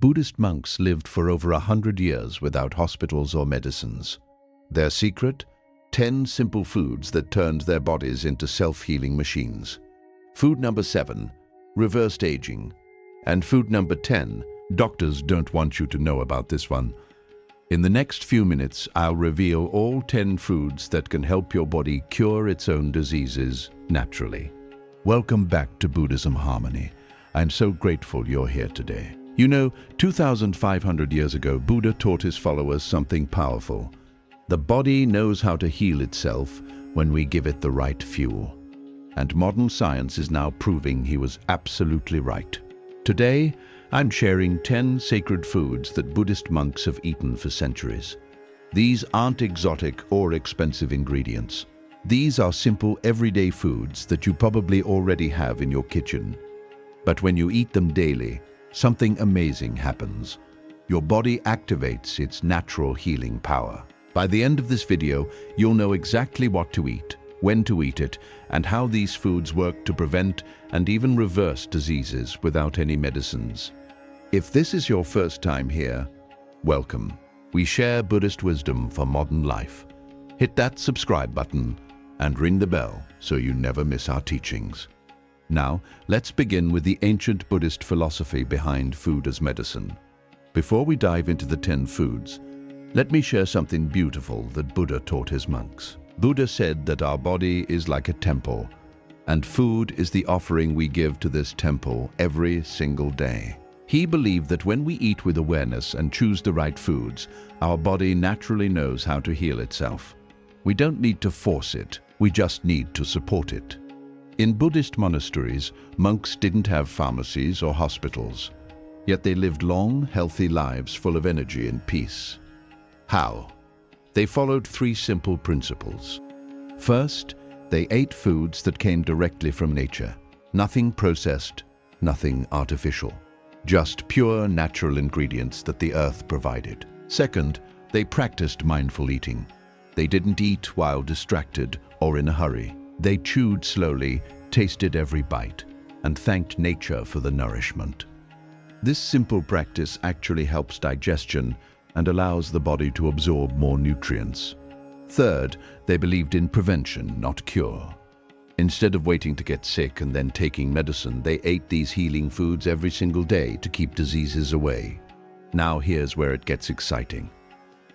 Buddhist monks lived for over 100 years without hospitals or medicines. Their secret? 10 simple foods that turned their bodies into self-healing machines. Food number 7, reversed aging. And food number 10, doctors don't want you to know about this one. In the next few minutes, I'll reveal all 10 foods that can help your body cure its own diseases naturally. Welcome back to Buddhism Harmony. I'm so grateful you're here today. You know, 2,500 years ago, Buddha taught his followers something powerful. The body knows how to heal itself when we give it the right fuel. And modern science is now proving he was absolutely right. Today, I'm sharing 10 sacred foods that Buddhist monks have eaten for centuries. These aren't exotic or expensive ingredients. These are simple, everyday foods that you probably already have in your kitchen. But when you eat them daily, something amazing happens. Your body activates its natural healing power. By the end of this video, you'll know exactly what to eat, when to eat it, and how these foods work to prevent and even reverse diseases without any medicines. If this is your first time here, welcome. We share Buddhist wisdom for modern life. Hit that subscribe button and ring the bell so you never miss our teachings. Now, let's begin with the ancient Buddhist philosophy behind food as medicine. Before we dive into the 10 foods, let me share something beautiful that Buddha taught his monks. Buddha said that our body is like a temple, and food is the offering we give to this temple every single day. He believed that when we eat with awareness and choose the right foods, our body naturally knows how to heal itself. We don't need to force it, we just need to support it. In Buddhist monasteries, monks didn't have pharmacies or hospitals, yet they lived long, healthy lives full of energy and peace. How? They followed 3 simple principles. First, they ate foods that came directly from nature. Nothing processed, nothing artificial. Just pure natural ingredients that the earth provided. Second, they practiced mindful eating. They didn't eat while distracted or in a hurry. They chewed slowly, tasted every bite, and thanked nature for the nourishment. This simple practice actually helps digestion and allows the body to absorb more nutrients. Third, they believed in prevention, not cure. Instead of waiting to get sick and then taking medicine, they ate these healing foods every single day to keep diseases away. Now here's where it gets exciting.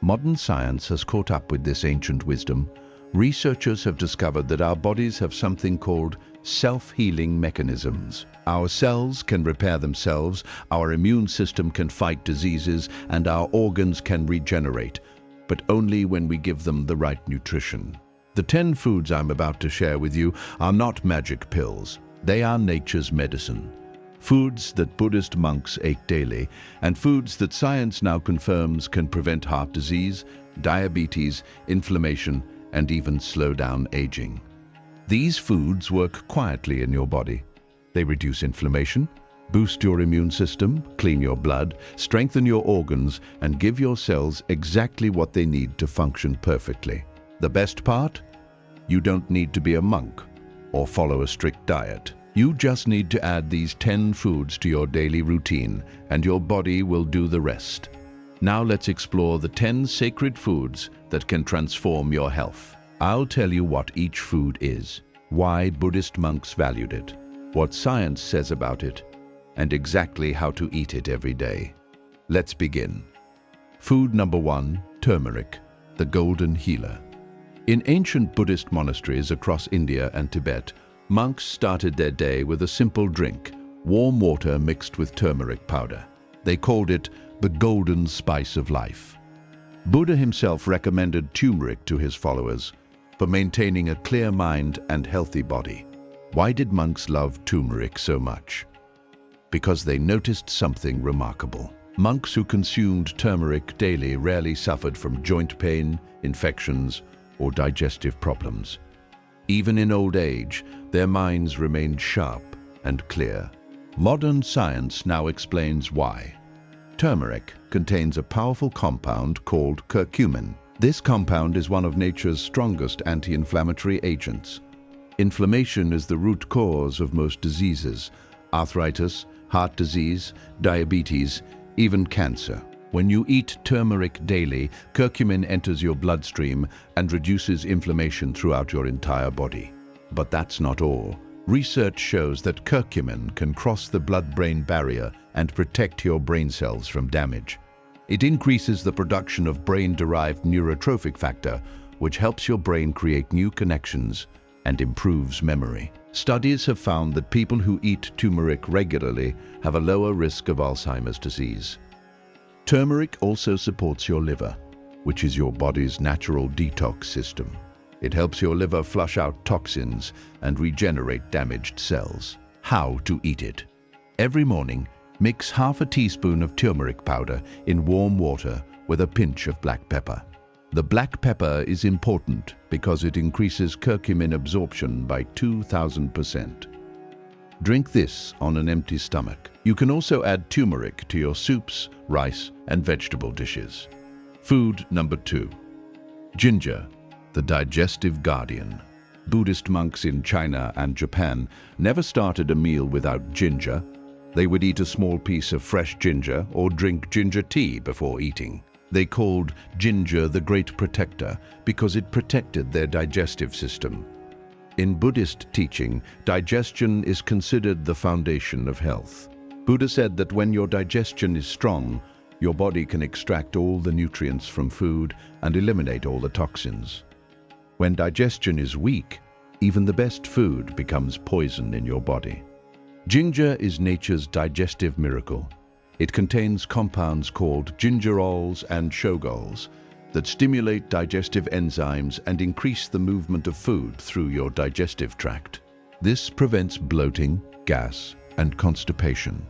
Modern science has caught up with this ancient wisdom. Researchers have discovered that our bodies have something called self-healing mechanisms. Our cells can repair themselves, our immune system can fight diseases, and our organs can regenerate, but only when we give them the right nutrition. The 10 foods I'm about to share with you are not magic pills. They are nature's medicine. Foods that Buddhist monks ate daily, and foods that science now confirms can prevent heart disease, diabetes, inflammation, and even slow down aging. These foods work quietly in your body. They reduce inflammation, boost your immune system, clean your blood, strengthen your organs, and give your cells exactly what they need to function perfectly. The best part? You don't need to be a monk or follow a strict diet. You just need to add these 10 foods to your daily routine, and your body will do the rest. Now let's explore the 10 sacred foods that can transform your health. I'll tell you what each food is, why Buddhist monks valued it, what science says about it, and exactly how to eat it every day. Let's begin. Food number 1, turmeric, the golden healer. In ancient Buddhist monasteries across India and Tibet, monks started their day with a simple drink, warm water mixed with turmeric powder. They called it the golden spice of life. Buddha himself recommended turmeric to his followers for maintaining a clear mind and healthy body. Why did monks love turmeric so much? Because they noticed something remarkable. Monks who consumed turmeric daily rarely suffered from joint pain, infections, or digestive problems. Even in old age, their minds remained sharp and clear. Modern science now explains why. Turmeric contains a powerful compound called curcumin. This compound is one of nature's strongest anti-inflammatory agents. Inflammation is the root cause of most diseases: arthritis, heart disease, diabetes, even cancer. When you eat turmeric daily, curcumin enters your bloodstream and reduces inflammation throughout your entire body. But that's not all. Research shows that curcumin can cross the blood-brain barrier and protect your brain cells from damage. It increases the production of brain-derived neurotrophic factor, which helps your brain create new connections and improves memory. Studies have found that people who eat turmeric regularly have a lower risk of Alzheimer's disease. Turmeric also supports your liver, which is your body's natural detox system. It helps your liver flush out toxins and regenerate damaged cells. How to eat it? Every morning, mix half a teaspoon of turmeric powder in warm water with a pinch of black pepper. The black pepper is important because it increases curcumin absorption by 2,000%. Drink this on an empty stomach. You can also add turmeric to your soups, rice, and vegetable dishes. Food number 2. Ginger, the digestive guardian. Buddhist monks in China and Japan never started a meal without ginger. They would eat a small piece of fresh ginger or drink ginger tea before eating. They called ginger the great protector because it protected their digestive system. In Buddhist teaching, digestion is considered the foundation of health. Buddha said that when your digestion is strong, your body can extract all the nutrients from food and eliminate all the toxins. When digestion is weak, even the best food becomes poison in your body. Ginger is nature's digestive miracle. It contains compounds called gingerols and shogols that stimulate digestive enzymes and increase the movement of food through your digestive tract. This prevents bloating, gas, and constipation.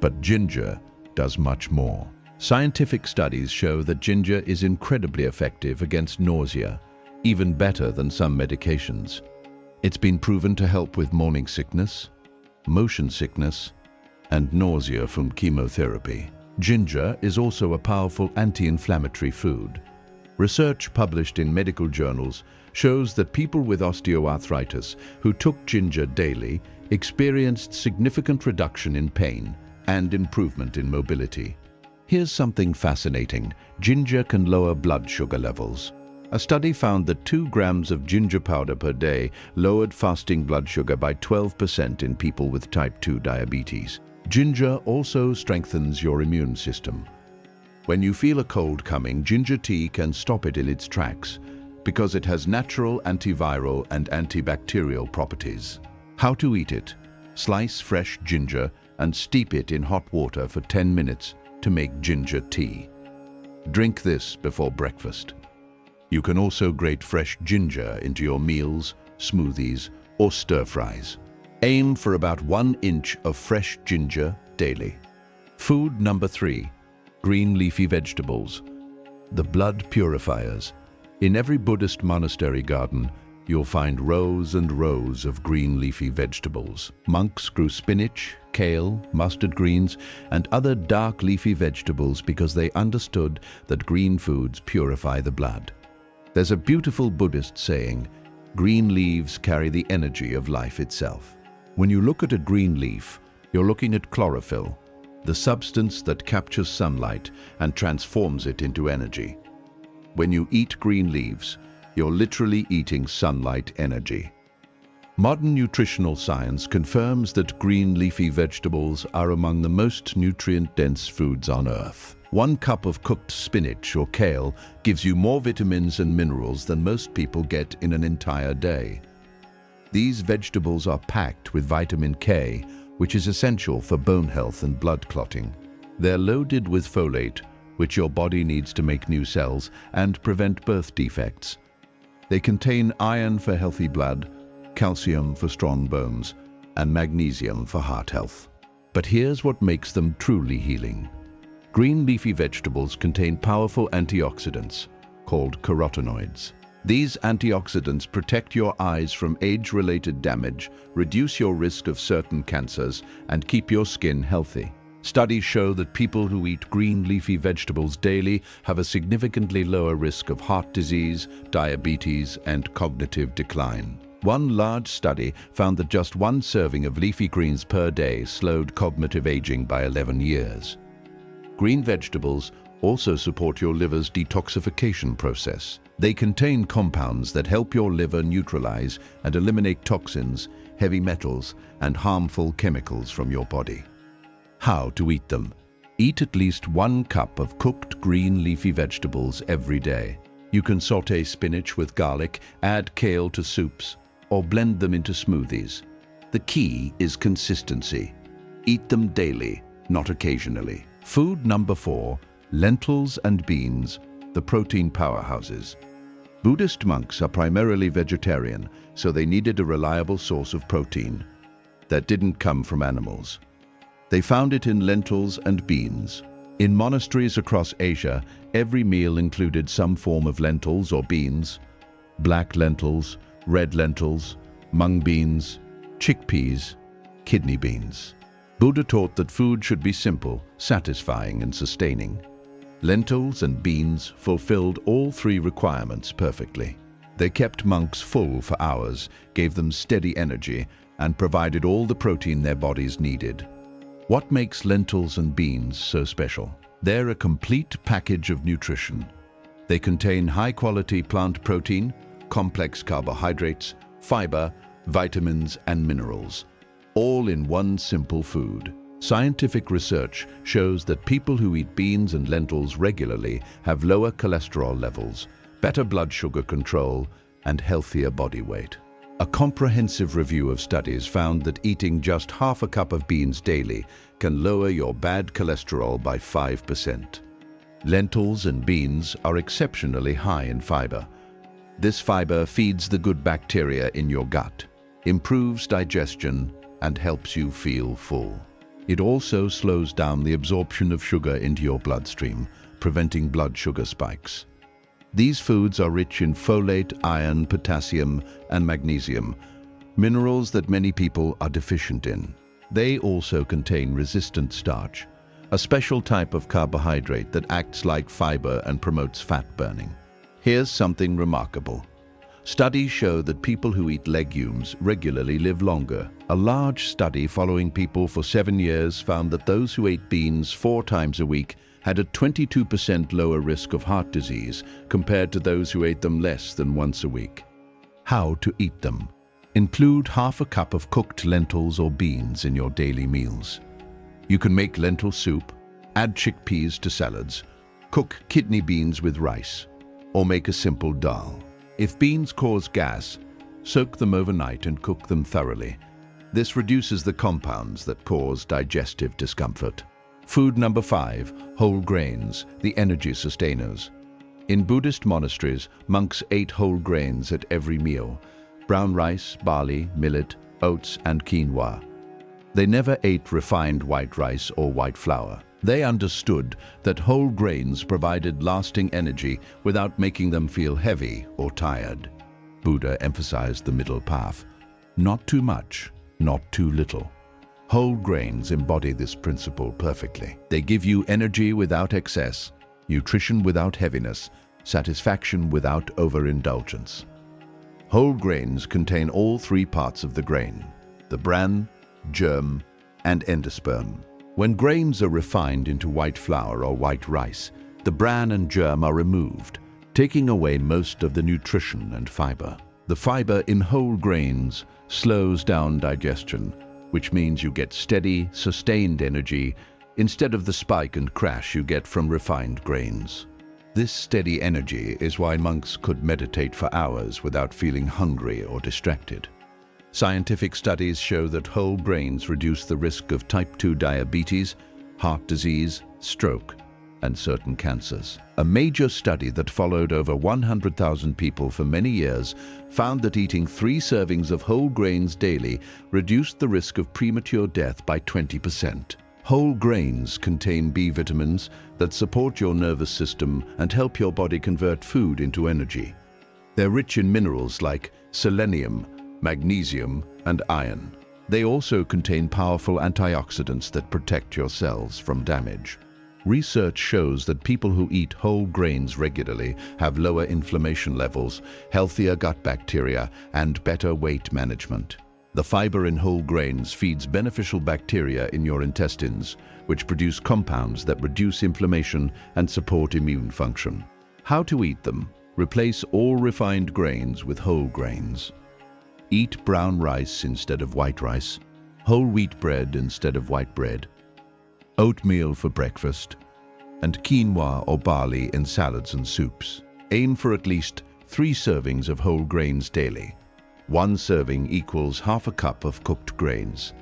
But ginger does much more. Scientific studies show that ginger is incredibly effective against nausea, even better than some medications. It's been proven to help with morning sickness, motion sickness, and nausea from chemotherapy. Ginger is also a powerful anti-inflammatory food. Research published in medical journals shows that people with osteoarthritis who took ginger daily experienced significant reduction in pain and improvement in mobility. Here's something fascinating. Ginger can lower blood sugar levels. A study found that 2 grams of ginger powder per day lowered fasting blood sugar by 12% in people with type 2 diabetes. Ginger also strengthens your immune system. When you feel a cold coming, ginger tea can stop it in its tracks because it has natural antiviral and antibacterial properties. How to eat it? Slice fresh ginger and steep it in hot water for 10 minutes to make ginger tea. Drink this before breakfast. You can also grate fresh ginger into your meals, smoothies, or stir-fries. Aim for about 1 inch of fresh ginger daily. Food number 3. Green leafy vegetables. The blood purifiers. In every Buddhist monastery garden, you'll find rows and rows of green leafy vegetables. Monks grew spinach, kale, mustard greens, and other dark leafy vegetables because they understood that green foods purify the blood. There's a beautiful Buddhist saying, "Green leaves carry the energy of life itself." When you look at a green leaf, you're looking at chlorophyll, the substance that captures sunlight and transforms it into energy. When you eat green leaves, you're literally eating sunlight energy. Modern nutritional science confirms that green leafy vegetables are among the most nutrient-dense foods on Earth. 1 cup of cooked spinach or kale gives you more vitamins and minerals than most people get in an entire day. These vegetables are packed with vitamin K, which is essential for bone health and blood clotting. They're loaded with folate, which your body needs to make new cells and prevent birth defects. They contain iron for healthy blood, calcium for strong bones, and magnesium for heart health. But here's what makes them truly healing. Green leafy vegetables contain powerful antioxidants, called carotenoids. These antioxidants protect your eyes from age-related damage, reduce your risk of certain cancers, and keep your skin healthy. Studies show that people who eat green leafy vegetables daily have a significantly lower risk of heart disease, diabetes, and cognitive decline. One large study found that just 1 serving of leafy greens per day slowed cognitive aging by 11 years. Green vegetables also support your liver's detoxification process. They contain compounds that help your liver neutralize and eliminate toxins, heavy metals, and harmful chemicals from your body. How to eat them? Eat at least 1 cup of cooked green leafy vegetables every day. You can sauté spinach with garlic, add kale to soups, or blend them into smoothies. The key is consistency. Eat them daily, not occasionally. Food number 4, lentils and beans, the protein powerhouses. Buddhist monks are primarily vegetarian, so they needed a reliable source of protein that didn't come from animals. They found it in lentils and beans. In monasteries across Asia, every meal included some form of lentils or beans: black lentils, red lentils, mung beans, chickpeas, kidney beans. Buddha taught that food should be simple, satisfying, and sustaining. Lentils and beans fulfilled all 3 requirements perfectly. They kept monks full for hours, gave them steady energy, and provided all the protein their bodies needed. What makes lentils and beans so special? They're a complete package of nutrition. They contain high-quality plant protein, complex carbohydrates, fiber, vitamins, and minerals, all in one simple food. Scientific research shows that people who eat beans and lentils regularly have lower cholesterol levels, better blood sugar control, and healthier body weight. A comprehensive review of studies found that eating just half a cup of beans daily can lower your bad cholesterol by 5%. Lentils and beans are exceptionally high in fiber. This fiber feeds the good bacteria in your gut, improves digestion, and helps you feel full. It also slows down the absorption of sugar into your bloodstream, preventing blood sugar spikes. These foods are rich in folate, iron, potassium, and magnesium, minerals that many people are deficient in. They also contain resistant starch, a special type of carbohydrate that acts like fiber and promotes fat burning. Here's something remarkable. Studies show that people who eat legumes regularly live longer. A large study following people for 7 years found that those who ate beans 4 times a week had a 22% lower risk of heart disease compared to those who ate them less than once a week. How to eat them? Include half a cup of cooked lentils or beans in your daily meals. You can make lentil soup, add chickpeas to salads, cook kidney beans with rice, or make a simple dal. If beans cause gas, soak them overnight and cook them thoroughly. This reduces the compounds that cause digestive discomfort. Food number 5, whole grains, the energy sustainers. In Buddhist monasteries, monks ate whole grains at every meal: brown rice, barley, millet, oats, and quinoa. They never ate refined white rice or white flour. They understood that whole grains provided lasting energy without making them feel heavy or tired. Buddha emphasized the middle path: not too much, not too little. Whole grains embody this principle perfectly. They give you energy without excess, nutrition without heaviness, satisfaction without overindulgence. Whole grains contain all 3 parts of the grain: the bran, germ, and endosperm. When grains are refined into white flour or white rice, the bran and germ are removed, taking away most of the nutrition and fiber. The fiber in whole grains slows down digestion, which means you get steady, sustained energy instead of the spike and crash you get from refined grains. This steady energy is why monks could meditate for hours without feeling hungry or distracted. Scientific studies show that whole grains reduce the risk of type 2 diabetes, heart disease, stroke, and certain cancers. A major study that followed over 100,000 people for many years found that eating 3 servings of whole grains daily reduced the risk of premature death by 20%. Whole grains contain B vitamins that support your nervous system and help your body convert food into energy. They're rich in minerals like selenium, magnesium, and iron. They also contain powerful antioxidants that protect your cells from damage. Research shows that people who eat whole grains regularly have lower inflammation levels, healthier gut bacteria, and better weight management. The fiber in whole grains feeds beneficial bacteria in your intestines, which produce compounds that reduce inflammation and support immune function. How to eat them? Replace all refined grains with whole grains. Eat brown rice instead of white rice, whole wheat bread instead of white bread, oatmeal for breakfast, and quinoa or barley in salads and soups. Aim for at least 3 servings of whole grains daily. 1 serving equals half a cup of cooked grains.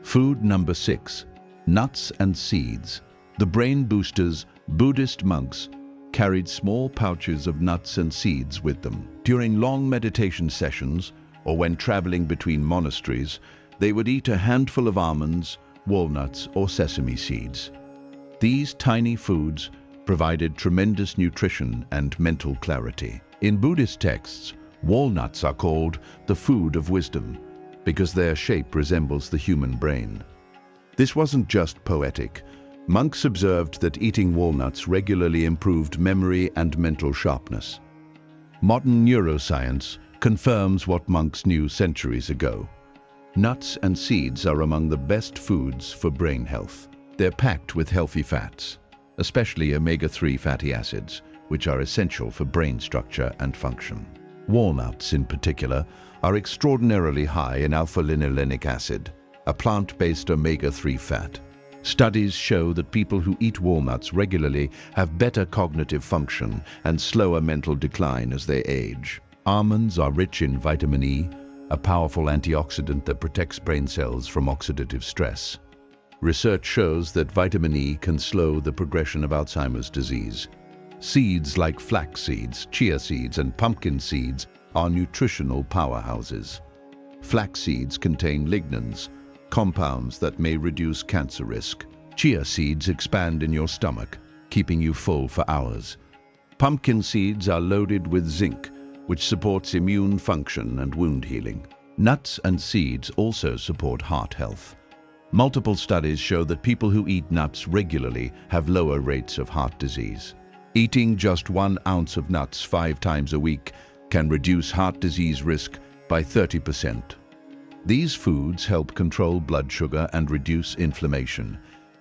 Food number 6. Nuts and seeds. The brain boosters Buddhist monks carried small pouches of nuts and seeds with them. During long meditation sessions, or when traveling between monasteries, they would eat a handful of almonds, walnuts, or sesame seeds. These tiny foods provided tremendous nutrition and mental clarity. In Buddhist texts, walnuts are called the food of wisdom because their shape resembles the human brain. This wasn't just poetic. Monks observed that eating walnuts regularly improved memory and mental sharpness. Modern neuroscience confirms what monks knew centuries ago. Nuts and seeds are among the best foods for brain health. They're packed with healthy fats, especially omega-3 fatty acids, which are essential for brain structure and function. Walnuts, in particular, are extraordinarily high in alpha-linolenic acid, a plant-based omega-3 fat. Studies show that people who eat walnuts regularly have better cognitive function and slower mental decline as they age. Almonds are rich in vitamin E, a powerful antioxidant that protects brain cells from oxidative stress. Research shows that vitamin E can slow the progression of Alzheimer's disease. Seeds like flax seeds, chia seeds, and pumpkin seeds are nutritional powerhouses. Flax seeds contain lignans, compounds that may reduce cancer risk. Chia seeds expand in your stomach, keeping you full for hours. Pumpkin seeds are loaded with zinc, which supports immune function and wound healing. Nuts and seeds also support heart health. Multiple studies show that people who eat nuts regularly have lower rates of heart disease. Eating just 1 ounce of nuts 5 times a week can reduce heart disease risk by 30%. These foods help control blood sugar and reduce inflammation.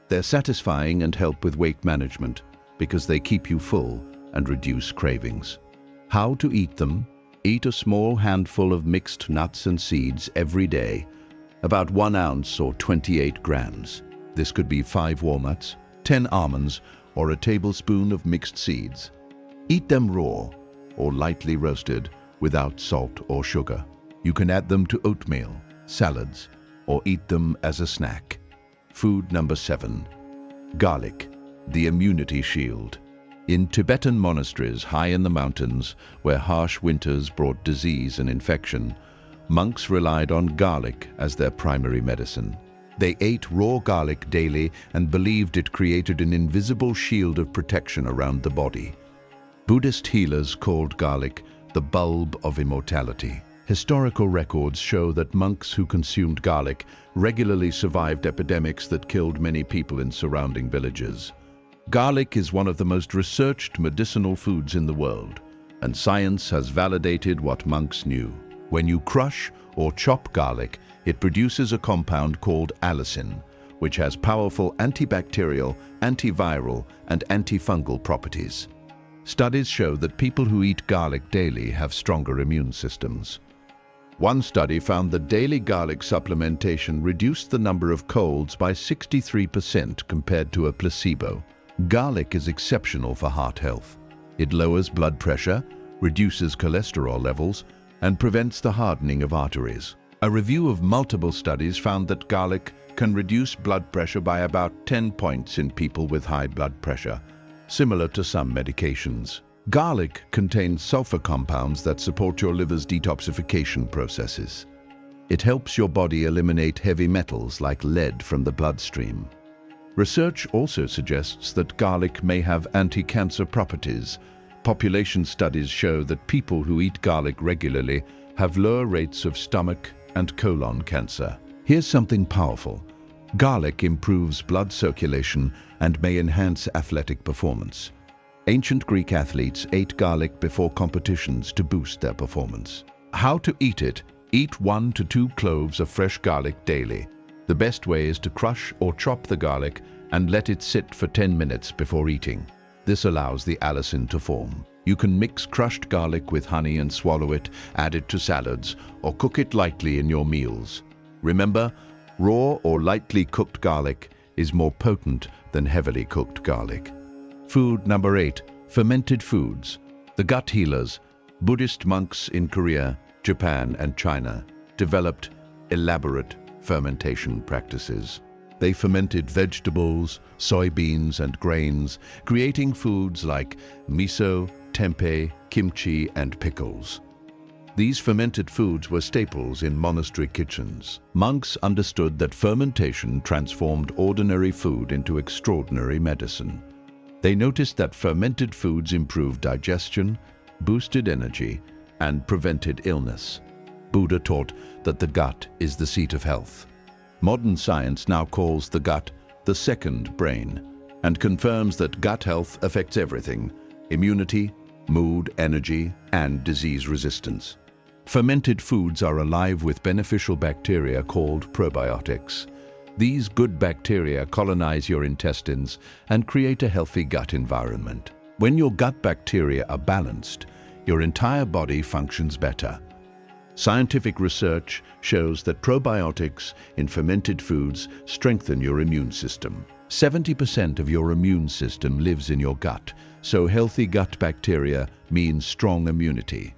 They're satisfying and help with weight management because they keep you full and reduce cravings. How to eat them? Eat a small handful of mixed nuts and seeds every day, about 1 ounce or 28 grams. This could be 5 walnuts, 10 almonds, or a tablespoon of mixed seeds. Eat them raw or lightly roasted without salt or sugar. You can add them to oatmeal, salads, or eat them as a snack. Food number 7. Garlic, the immunity shield. In Tibetan monasteries high in the mountains, where harsh winters brought disease and infection, monks relied on garlic as their primary medicine. They ate raw garlic daily and believed it created an invisible shield of protection around the body. Buddhist healers called garlic the bulb of immortality. Historical records show that monks who consumed garlic regularly survived epidemics that killed many people in surrounding villages. Garlic is one of the most researched medicinal foods in the world, and science has validated what monks knew. When you crush or chop garlic, it produces a compound called allicin, which has powerful antibacterial, antiviral, and antifungal properties. Studies show that people who eat garlic daily have stronger immune systems. One study found that daily garlic supplementation reduced the number of colds by 63% compared to a placebo. Garlic is exceptional for heart health. It lowers blood pressure, reduces cholesterol levels, and prevents the hardening of arteries. A review of multiple studies found that garlic can reduce blood pressure by about 10 points in people with high blood pressure, similar to some medications. Garlic contains sulfur compounds that support your liver's detoxification processes. It helps your body eliminate heavy metals like lead from the bloodstream. Research also suggests that garlic may have anti-cancer properties. Population studies show that people who eat garlic regularly have lower rates of stomach and colon cancer. Here's something powerful. Garlic improves blood circulation and may enhance athletic performance. Ancient Greek athletes ate garlic before competitions to boost their performance. How to eat it? Eat 1 to 2 cloves of fresh garlic daily. The best way is to crush or chop the garlic and let it sit for 10 minutes before eating. This allows the allicin to form. You can mix crushed garlic with honey and swallow it, add it to salads, or cook it lightly in your meals. Remember, raw or lightly cooked garlic is more potent than heavily cooked garlic. Food number 8, fermented foods. The gut healers, Buddhist monks in Korea, Japan, and China developed elaborate fermentation practices. They fermented vegetables, soybeans, and grains, creating foods like miso, tempeh, kimchi, and pickles. These fermented foods were staples in monastery kitchens. Monks understood that fermentation transformed ordinary food into extraordinary medicine. They noticed that fermented foods improved digestion, boosted energy, and prevented illness. Buddha taught that the gut is the seat of health. Modern science now calls the gut the second brain and confirms that gut health affects everything: immunity, mood, energy, and disease resistance. Fermented foods are alive with beneficial bacteria called probiotics. These good bacteria colonize your intestines and create a healthy gut environment. When your gut bacteria are balanced, your entire body functions better. Scientific research shows that probiotics in fermented foods strengthen your immune system. 70% of your immune system lives in your gut, so healthy gut bacteria means strong immunity.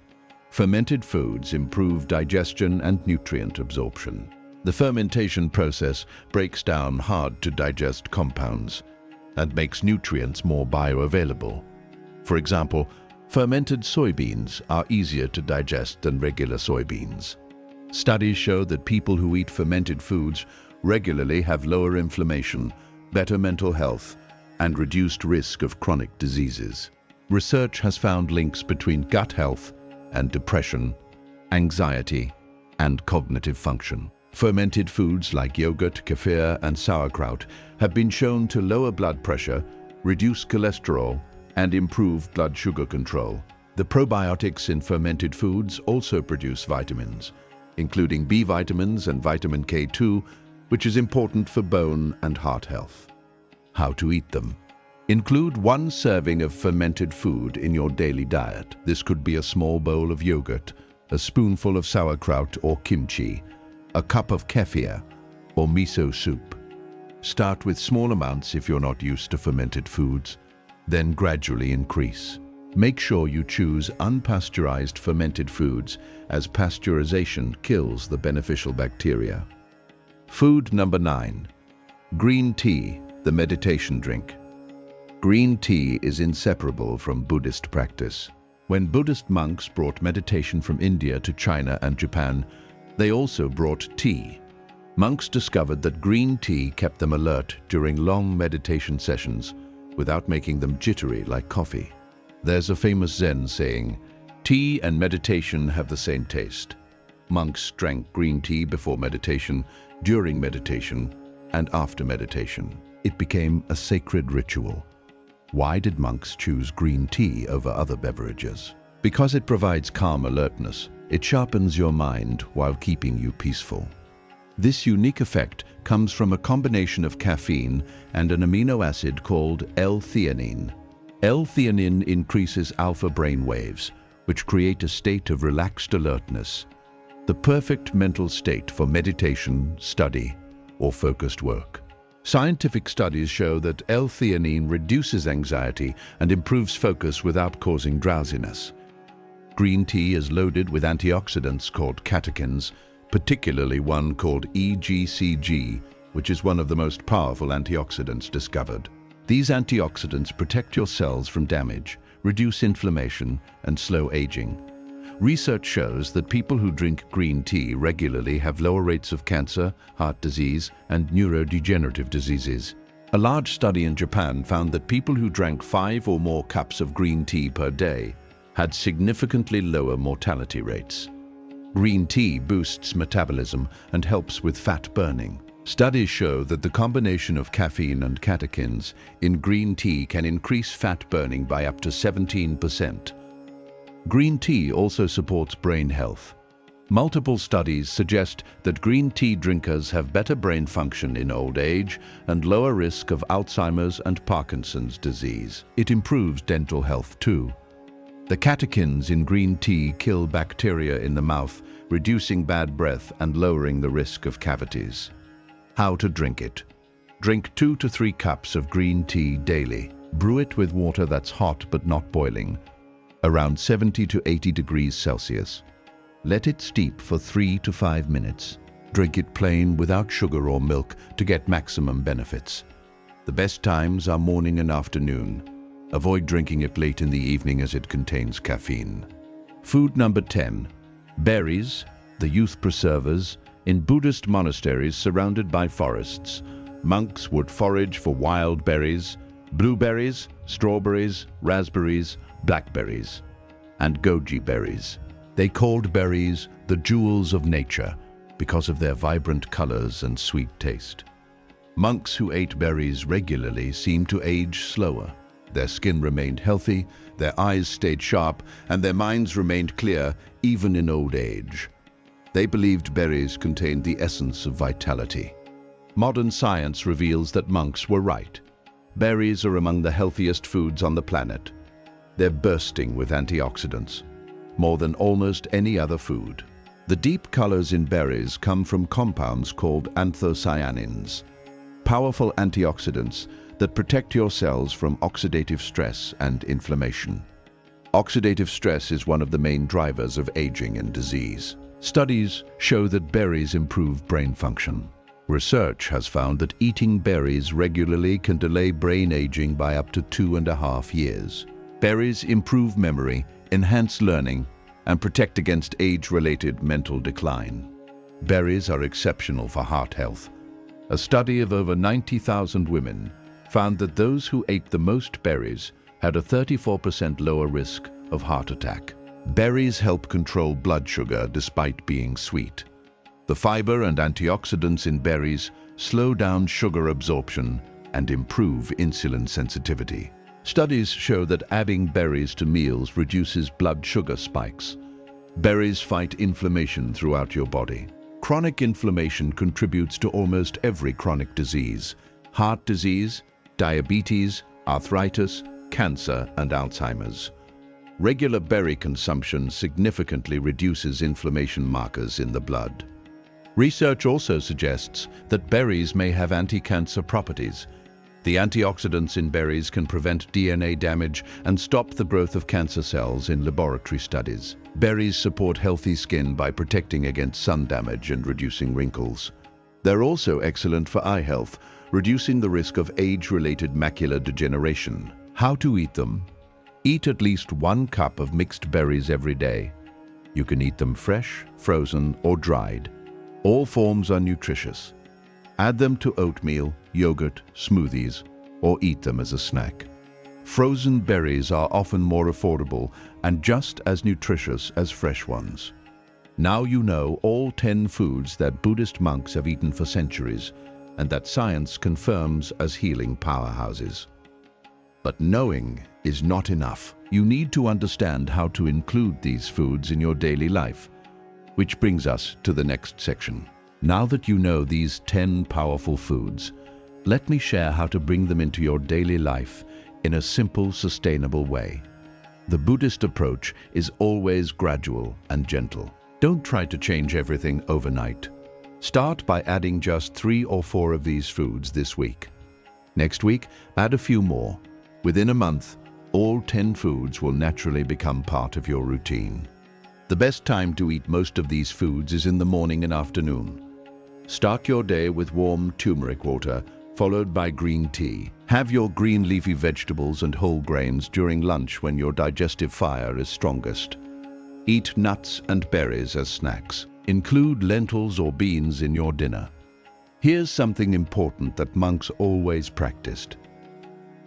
Fermented foods improve digestion and nutrient absorption. The fermentation process breaks down hard-to-digest compounds and makes nutrients more bioavailable. For example, fermented soybeans are easier to digest than regular soybeans. Studies show that people who eat fermented foods regularly have lower inflammation, better mental health, and reduced risk of chronic diseases. Research has found links between gut health and depression, anxiety, and cognitive function. Fermented foods like yogurt, kefir, and sauerkraut have been shown to lower blood pressure, reduce cholesterol, and improve blood sugar control. The probiotics in fermented foods also produce vitamins, including B vitamins and vitamin K2, which is important for bone and heart health. How to eat them. Include 1 serving of fermented food in your daily diet. This could be a small bowl of yogurt, a spoonful of sauerkraut or kimchi, a cup of kefir, or miso soup. Start with small amounts if you're not used to fermented foods, then gradually increase. Make sure you choose unpasteurized fermented foods, as pasteurization kills the beneficial bacteria. Food number 9. Green tea, the meditation drink. Green tea is inseparable from Buddhist practice. When Buddhist monks brought meditation from India to China and Japan, they also brought tea. Monks discovered that green tea kept them alert during long meditation sessions without making them jittery like coffee. There's a famous Zen saying, "Tea and meditation have the same taste." Monks drank green tea before meditation, during meditation, and after meditation. It became a sacred ritual. Why did monks choose green tea over other beverages? Because it provides calm alertness. It sharpens your mind while keeping you peaceful. This unique effect comes from a combination of caffeine and an amino acid called L-theanine. L-theanine increases alpha brain waves, which create a state of relaxed alertness, the perfect mental state for meditation, study, or focused work. Scientific studies show that L-theanine reduces anxiety and improves focus without causing drowsiness. Green tea is loaded with antioxidants called catechins, particularly one called EGCG, which is one of the most powerful antioxidants discovered. These antioxidants protect your cells from damage, reduce inflammation, and slow aging. Research shows that people who drink green tea regularly have lower rates of cancer, heart disease, and neurodegenerative diseases. A large study in Japan found that people who drank 5 or more cups of green tea per day had significantly lower mortality rates. Green tea boosts metabolism and helps with fat burning. Studies show that the combination of caffeine and catechins in green tea can increase fat burning by up to 17%. Green tea also supports brain health. Multiple studies suggest that green tea drinkers have better brain function in old age and lower risk of Alzheimer's and Parkinson's disease. It improves dental health too. The catechins in green tea kill bacteria in the mouth, reducing bad breath and lowering the risk of cavities. How to drink it. Drink 2 to 3 cups of green tea daily. Brew it with water that's hot but not boiling, around 70 to 80 degrees Celsius. Let it steep for 3 to 5 minutes. Drink it plain without sugar or milk to get maximum benefits. The best times are morning and afternoon. Avoid drinking it late in the evening as it contains caffeine. Food number 10. Berries, the youth preservers. In Buddhist monasteries surrounded by forests, monks would forage for wild berries, blueberries, strawberries, raspberries, blackberries, and goji berries. They called berries the jewels of nature because of their vibrant colors and sweet taste. Monks who ate berries regularly seemed to age slower. Their skin remained healthy, their eyes stayed sharp, and their minds remained clear even in old age. They believed berries contained the essence of vitality. Modern science reveals that monks were right. Berries are among the healthiest foods on the planet. They're bursting with antioxidants, more than almost any other food. The deep colors in berries come from compounds called anthocyanins, powerful antioxidants that protect your cells from oxidative stress and inflammation. Oxidative stress is one of the main drivers of aging and disease. Studies show that berries improve brain function. Research has found that eating berries regularly can delay brain aging by up to 2.5 years. Berries improve memory, enhance learning, and protect against age-related mental decline. Berries are exceptional for heart health. A study of over 90,000 women found that those who ate the most berries had a 34% lower risk of heart attack. Berries help control blood sugar despite being sweet. The fiber and antioxidants in berries slow down sugar absorption and improve insulin sensitivity. Studies show that adding berries to meals reduces blood sugar spikes. Berries fight inflammation throughout your body. Chronic inflammation contributes to almost every chronic disease: heart disease, diabetes, arthritis, cancer, and Alzheimer's. Regular berry consumption significantly reduces inflammation markers in the blood. Research also suggests that berries may have anti-cancer properties. The antioxidants in berries can prevent DNA damage and stop the growth of cancer cells in laboratory studies. Berries support healthy skin by protecting against sun damage and reducing wrinkles. They're also excellent for eye health, reducing the risk of age-related macular degeneration. How to eat them? Eat at least 1 cup of mixed berries every day. You can eat them fresh, frozen, or dried. All forms are nutritious. Add them to oatmeal, yogurt, smoothies, or eat them as a snack. Frozen berries are often more affordable and just as nutritious as fresh ones. Now you know all 10 foods that Buddhist monks have eaten for centuries and that science confirms as healing powerhouses. But knowing is not enough. You need to understand how to include these foods in your daily life, which brings us to the next section. Now that you know these 10 powerful foods, let me share how to bring them into your daily life in a simple, sustainable way. The Buddhist approach is always gradual and gentle. Don't try to change everything overnight. Start by adding just 3 or 4 of these foods this week. Next week, add a few more. Within a month, all 10 foods will naturally become part of your routine. The best time to eat most of these foods is in the morning and afternoon. Start your day with warm turmeric water, followed by green tea. Have your green leafy vegetables and whole grains during lunch when your digestive fire is strongest. Eat nuts and berries as snacks. Include lentils or beans in your dinner. Here's something important that monks always practiced: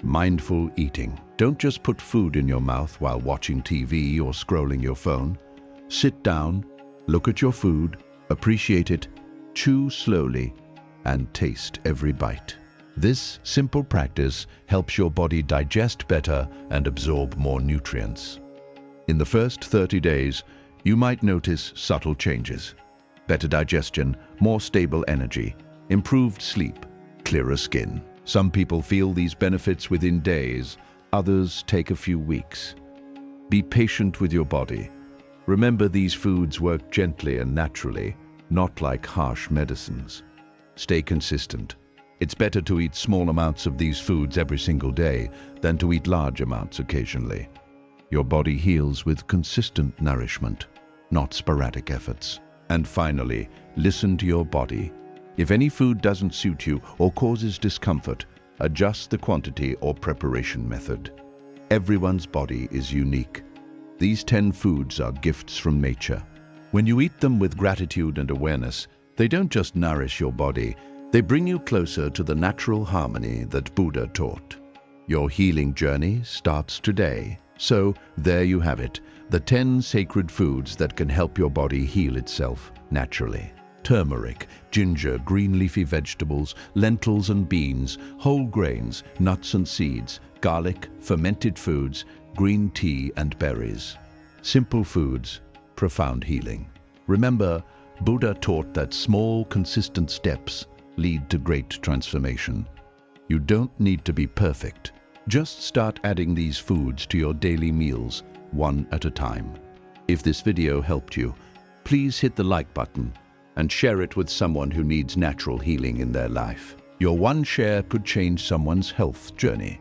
mindful eating. Don't just put food in your mouth while watching TV or scrolling your phone. Sit down, look at your food, appreciate it, chew slowly, and taste every bite. This simple practice helps your body digest better and absorb more nutrients. In the first 30 days, You might notice subtle changes: better digestion, more stable energy, improved sleep, clearer skin. Some people feel these benefits within days, others take a few weeks. Be patient with your body. Remember, these foods work gently and naturally, not like harsh medicines. Stay consistent. It's better to eat small amounts of these foods every single day than to eat large amounts occasionally. Your body heals with consistent nourishment, not sporadic efforts. And finally, listen to your body. If any food doesn't suit you or causes discomfort, adjust the quantity or preparation method. Everyone's body is unique. These 10 foods are gifts from nature. When you eat them with gratitude and awareness, they don't just nourish your body, they bring you closer to the natural harmony that Buddha taught. Your healing journey starts today. So, there you have it, the 10 sacred foods that can help your body heal itself naturally. Turmeric, ginger, green leafy vegetables, lentils and beans, whole grains, nuts and seeds, garlic, fermented foods, green tea and berries. Simple foods, profound healing. Remember, Buddha taught that small, consistent steps lead to great transformation. You don't need to be perfect. Just start adding these foods to your daily meals, one at a time. If this video helped you, please hit the like button and share it with someone who needs natural healing in their life. Your one share could change someone's health journey.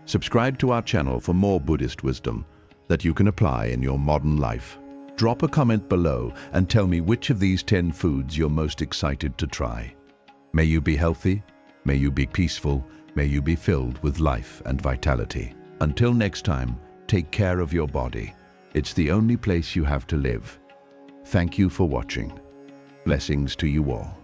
Subscribe to our channel for more Buddhist wisdom that you can apply in your modern life. Drop a comment below and tell me which of these 10 foods you're most excited to try. May you be healthy, may you be peaceful, may you be filled with life and vitality. Until next time, take care of your body. It's the only place you have to live. Thank you for watching. Blessings to you all.